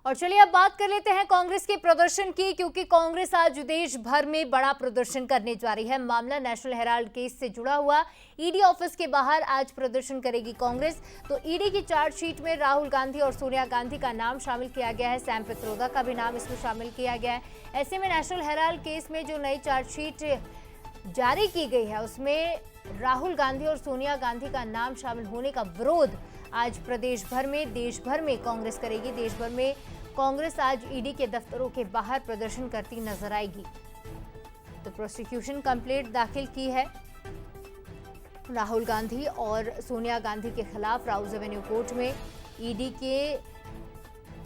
और चलिए अब बात कर लेते हैं कांग्रेस के प्रदर्शन की, क्योंकि कांग्रेस आज देश भर में बड़ा प्रदर्शन करने जा रही है। मामला नेशनल हेराल्ड केस से जुड़ा हुआ ईडी ऑफिस के बाहर आज प्रदर्शन करेगी कांग्रेस। तो ईडी की चार्जशीट में राहुल गांधी और सोनिया गांधी का नाम शामिल किया गया है, सैम पित्रोदा का भी नाम इसमें शामिल किया गया है। ऐसे में नेशनल हेराल्ड केस में जो नई चार्जशीट जारी की गई है उसमें राहुल गांधी और सोनिया गांधी का नाम शामिल होने का विरोध आज प्रदेश भर में, देश भर में कांग्रेस करेगी। देश भर में कांग्रेस आज ईडी के दफ्तरों के बाहर प्रदर्शन करती नजर आएगी। तो प्रोसिक्यूशन कंप्लेंट दाखिल की है राहुल गांधी और सोनिया गांधी के खिलाफ राउज एवेन्यू कोर्ट में। ईडी के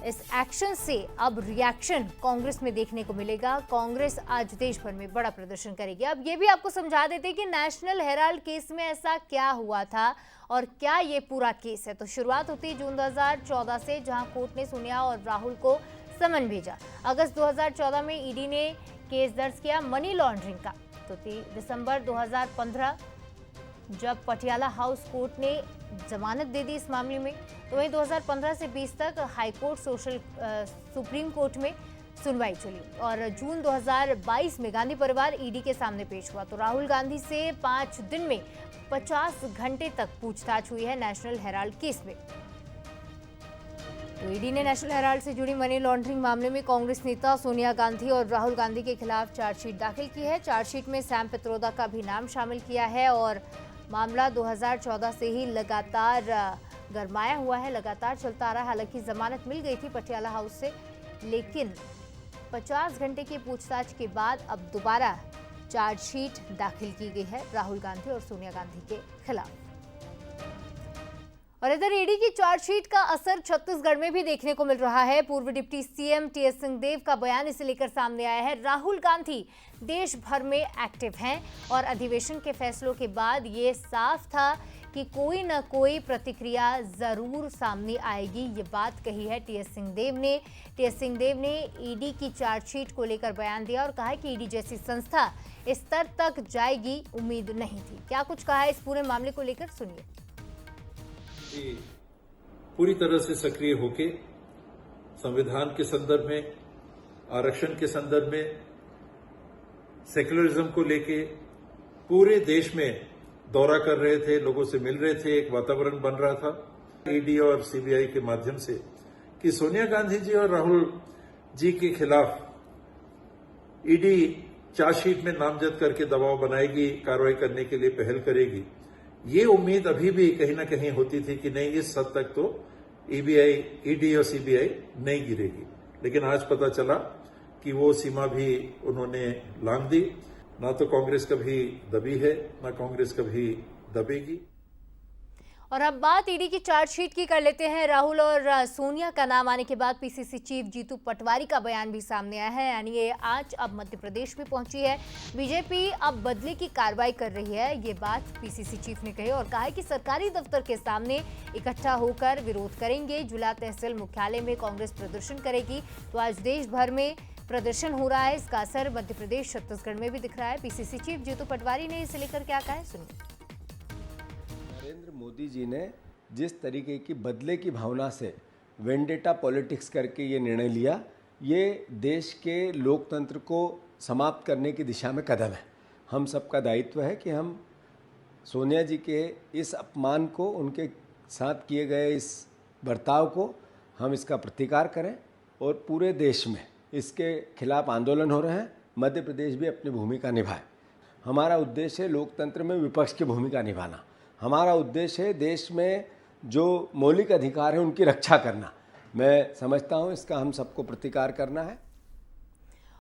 इस एक्शन से अब रिएक्शन कांग्रेस में देखने को मिलेगा। कांग्रेस आज देश भर में बड़ा प्रदर्शन करेगी। अब ये भी आपको समझा देते कि नेशनल हेराल्ड केस में ऐसा क्या हुआ था और क्या ये पूरा केस है। तो शुरुआत होती है जून 2014 से, जहां कोर्ट ने सोनिया और राहुल को समन भेजा। अगस्त 2014 में ईडी ने केस दर्ज किया मनी लॉन्ड्रिंग का। तो दिसंबर 2015 जब पटियाला हाउस कोर्ट ने जमानत दे दी इस मामले में, तो वहीं 2015 से 20 तक हाई कोर्ट सुप्रीम कोर्ट में सुनवाई चली और जून 2022 में गांधी परिवार ईडी के सामने पेश हुआ। तो राहुल गांधी से 5 दिन में 50 घंटे तक पूछताछ हुई है नेशनल हेराल्ड केस में। तो ईडी ने नेशनल हेराल्ड से जुड़ी मनी लॉन्ड्रिंग मामले में कांग्रेस नेता सोनिया गांधी और राहुल गांधी के खिलाफ चार्जशीट दाखिल की है। चार्जशीट में सैम पित्रोदा का भी नाम शामिल किया है और मामला 2014 से ही लगातार गरमाया हुआ है, लगातार चलता आ रहा है। हालांकि जमानत मिल गई थी पटियाला हाउस से, लेकिन 50 घंटे की पूछताछ के बाद अब दोबारा चार्जशीट दाखिल की गई है राहुल गांधी और सोनिया गांधी के खिलाफ। और इधर ईडी की चार्जशीट का असर छत्तीसगढ़ में भी देखने को मिल रहा है। पूर्व डिप्टी सीएम टीएस सिंहदेव का बयान इसे लेकर सामने आया है। राहुल गांधी देश भर में एक्टिव हैं और अधिवेशन के फैसलों के बाद ये साफ था कि कोई न कोई प्रतिक्रिया जरूर सामने आएगी। ये बात कही है टीएस सिंहदेव ने। टीएस सिंहदेव ने ईडी की चार्जशीट को लेकर बयान दिया और कहा है कि ईडी जैसी संस्था इस स्तर तक जाएगी उम्मीद नहीं थी। क्या कुछ कहा है इस पूरे मामले को लेकर, सुनिए। पूरी तरह से सक्रिय होके संविधान के संदर्भ में, आरक्षण के संदर्भ में, सेक्युलरिज्म को लेके पूरे देश में दौरा कर रहे थे, लोगों से मिल रहे थे, एक वातावरण बन रहा था ईडी और सीबीआई के माध्यम से कि सोनिया गांधी जी और राहुल जी के खिलाफ ईडी चार्जशीट में नामजद करके दबाव बनाएगी, कार्रवाई करने के लिए पहल करेगी। ये उम्मीद अभी भी कहीं ना कहीं होती थी कि नहीं, इस हद तक तो ईडी और सीबीआई नहीं गिरेगी। लेकिन आज पता चला कि वो सीमा भी उन्होंने लांघ दी। ना तो कांग्रेस कभी दबी है, ना कांग्रेस कभी दबेगी। और अब बात ईडी की चार्जशीट की कर लेते हैं। राहुल और सोनिया का नाम आने के बाद पीसीसी चीफ जीतू पटवारी का बयान भी सामने आया है। यानी ये आज अब मध्य प्रदेश में पहुंची है। बीजेपी अब बदले की कार्रवाई कर रही है, ये बात पीसीसी चीफ ने कही और कहा है कि सरकारी दफ्तर के सामने इकट्ठा होकर विरोध करेंगे। जिला तहसील मुख्यालय में कांग्रेस प्रदर्शन करेगी। तो आज देश भर में प्रदर्शन हो रहा है, इसका असर मध्य प्रदेश, छत्तीसगढ़ में भी दिख रहा है। पीसीसी चीफ जीतू पटवारी ने इसे लेकर क्या कहा है, सुनिए। नरेंद्र मोदी जी ने जिस तरीके की बदले की भावना से वेंडेटा पॉलिटिक्स करके ये निर्णय लिया, ये देश के लोकतंत्र को समाप्त करने की दिशा में कदम है। हम सबका दायित्व है कि हम सोनिया जी के इस अपमान को, उनके साथ किए गए इस बर्ताव को, हम इसका प्रतिकार करें और पूरे देश में इसके खिलाफ आंदोलन हो रहे हैं। मध्य प्रदेश भी अपनी भूमिका निभाए। हमारा उद्देश्य है लोकतंत्र में विपक्ष की भूमिका निभाना। हमारा उद्देश्य है देश में जो मौलिक अधिकार है उनकी रक्षा करना। मैं समझता हूँ इसका हम सबको प्रतिकार करना है।